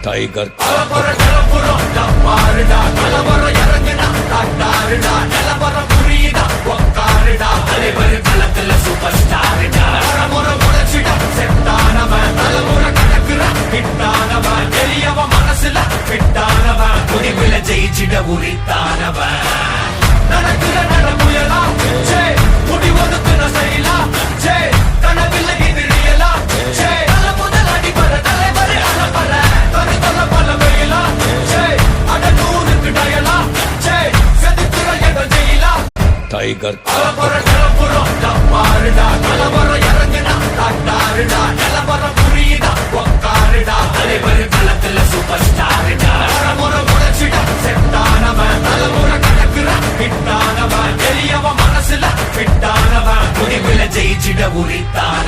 tiger ஜெயிச்சிட உரித்தானவன் நடக்கிற நடமுயலா முடிவதுக்குன செய்யலா கனவில்லை எதிரியலா நல்ல முதல் அடிபர தலைவரை அழப்பற தருதல பல வெயிலா அடனூருக்கு டயலா செதுக்குற என்ற ஜெயிலா டைகர் பாருடா கலவர இறங்குனா காட்டாருடா நிலவர புரியுதா உக்காருடா தலைவர் களத்துல சூப்பர் ஸ்டாருடா முறை முளைச்சிடா செட்டானவன் தலைமுறை கணக்குற ஹிட்டானவன் எரியவன் மனசுல ஃபிட்டானவன் முடிவுல ஜெயிச்சிட உரித்தான்